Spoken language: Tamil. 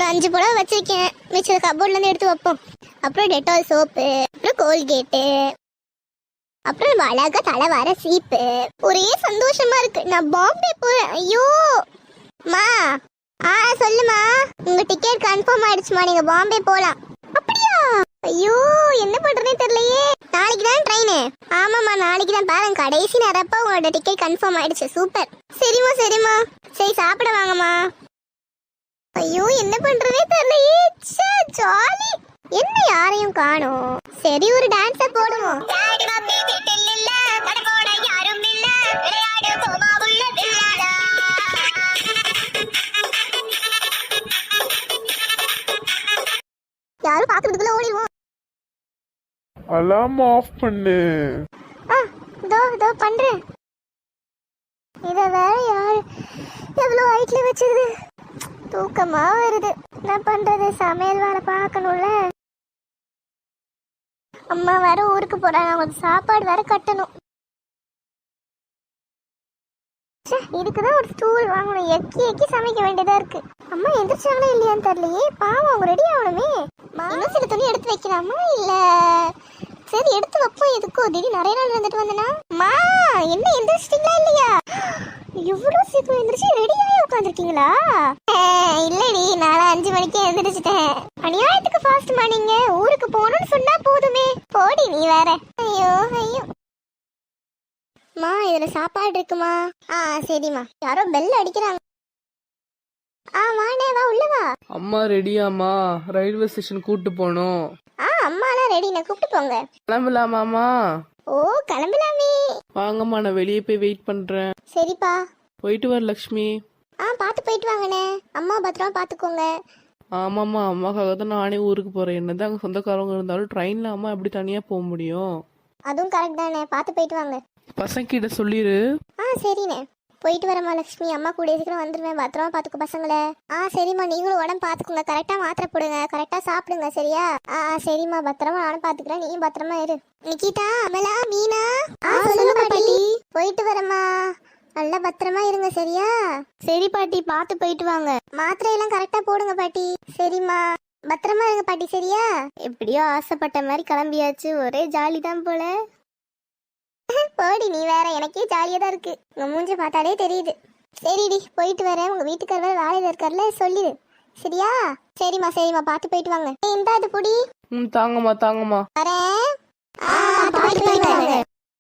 5 புடவை வச்சிருக்கேன், மிச்சம் கபோர்ட்ல இருந்து எடுத்து வைப்போம். அப்புறம் டெட்டால் சோப்பு, அப்புறம் கோல்கேட்டு, அப்புறம் நம்ம அழகா தலை வர சீப்பு. ஒரே சந்தோஷமா இருக்கு. நான் பாம்பே போறேன். ஐயோ மா. சொல்லுமா. உங்க டிக்கெட் கன்ஃபார்ம் ஆயிடுச்சுமா, நீங்க பாம்பே போலாம். அப்படியா? ஐயோ என்ன பண்றதே தெரியலையே. நாளைக்கு தான் ட்ரெயின். ஆமாம்மா நாளைக்கு தான். பாருங்க கடைசி நேரப்ப உங்களோட டிக்கெட் கன்ஃபார்ம் ஆயிடுச்சு. சூப்பர். சரிம்மா சரிம்மா. சரி சாப்பிட வாங்கம்மா. ஐயோ என்ன பண்றதே தெரியலையே. ஜாலி. என்ன யாரையும் காணோம். சரி ஒரு டான்ஸ போடுவோம். யாரும் பாக்குறதுக்குள்ள ஓடிடுவோம். அலாம் ஆஃப் பண்ணு. இதோ பண்றேன். இத வேற யாரு எவ்வளவு ஹைட்ல வச்சிருது. தூக்கமா வருது. என்ன பண்றது, சமையல் வேலை பார்க்கணும்ல. அம்மா வேற ஊருக்கு போறாங்க, அவங்களுக்கு சாப்பாடு வேற கட்டணும். இதுக்குதான் ஒரு ஸ்டூல் வாங்கணும். எக்கி சமைக்க வேண்டியதா இருக்கு. அம்மா எந்திரிச்சாங்களா இல்லையான்னு தெரியலையே. பாவம் அவங்க ரெடி ஆகணுமே. இன்னும் சில துணி எடுத்து வைக்கலாமா இல்ல சரி எடுத்து வைப்போம். எதுக்கும் திடீர் நிறைய நாள் இருந்துட்டு வந்தனா. மா என்ன எந்திரிச்சிட்டீங்களா இல்லையா? எவ்வளவு சீக்கிரம் எந்திரிச்சு ரெடியாகி உட்காந்துருக்கீங்களா? இல்லடி நான் 5 மணிக்கே எந்திரிச்சிட்டேன். அநியாயத்துக்கு ஃபாஸ்ட் மார்னிங்க. ஊருக்கு போகணும்னு சொன்னா போதுமே. போடி நீ வேற. ஐயோ ஐயோ. மா இதுல சாப்பாடு இருக்குமா? சரிம்மா. யாரோ பெல் அடிக்கிறாங்க. வாடே வா உள்ள வா. அம்மா ரெடியாமா? ரயில்வே ஸ்டேஷன் கூட்டு போனோம். அம்மாலாம் ரெடி, நான் கூப்பிட்டு போங்க. கிளம்பலாமாமா? ஓ கிளம்பலாமே. வாங்கம்மா நான் வெளியே போய் வெயிட் பண்றேன். சரிப்பா. போயிட்டு வர லக்ஷ்மி. பார்த்து போயிட்டு வாங்கண்ணே. அம்மா பத்திரமா பாத்துக்கோங்க. ஆமாம்மா அம்மாக்காக தான் நானே ஊருக்கு போறேன். என்னதான் அங்கே சொந்தக்காரங்க இருந்தாலும் ட்ரெயின்ல அம்மா எப்படி தனியா போக முடியும்? அதுவும் கரெக்ட் தானே. பார்த்து போயிட்டு வாங்க. பசங்க கிட்ட சொல்லிடு. சரிண்ணே. போயிட்டு வரமா லக்ஷ்மி. அம்மா கூடிய சீக்கிரம் வந்துடுவேன். பத்திரமா பாத்துக்கோ பசங்களை. சரிம்மா நீங்களும் உடம்பு பாத்துக்கோங்க. கரெக்டா மாத்திரை போடுங்க. கரெக்டா சாப்பிடுங்க சரியா? சரிம்மா பத்திரமா நானும் பாத்துக்கிறேன். நீயும் பத்திரமா இரு. நிக்கிதா அமலா மீனா. சொல்லுங்க பாட்டி. போயிட்டு வரமா. நல்லா பத்திரமா இருங்க சரியா? சரி பாட்டி பார்த்து போயிட்டு வாங்க. மாத்திரை எல்லாம் கரெக்டா போடுங்க பாட்டி. சரிம்மா பத்திரமா இருங்க பாட்டி சரியா? எப்படியோ ஆசைப்பட்ட மாதிரி கிளம்பியாச்சு. ஒரே ஜாலி தான் போல. போடி நீ வேற. எனக்கே ஜாலியா தான் இருக்கு. உங்க மூஞ்சி பார்த்தாலே தெரியுது. சரிடி போயிட்டு வரேன். உங்க வீட்டுக்காரர் வேலையில இருக்கார்ல சொல்லிடு சரியா? சரிம்மா சரிம்மா பார்த்து போயிட்டு வாங்க. இந்த அது புடி. தாங்கம்மா வரேன். பார்த்து போயிட்டு வாங்க.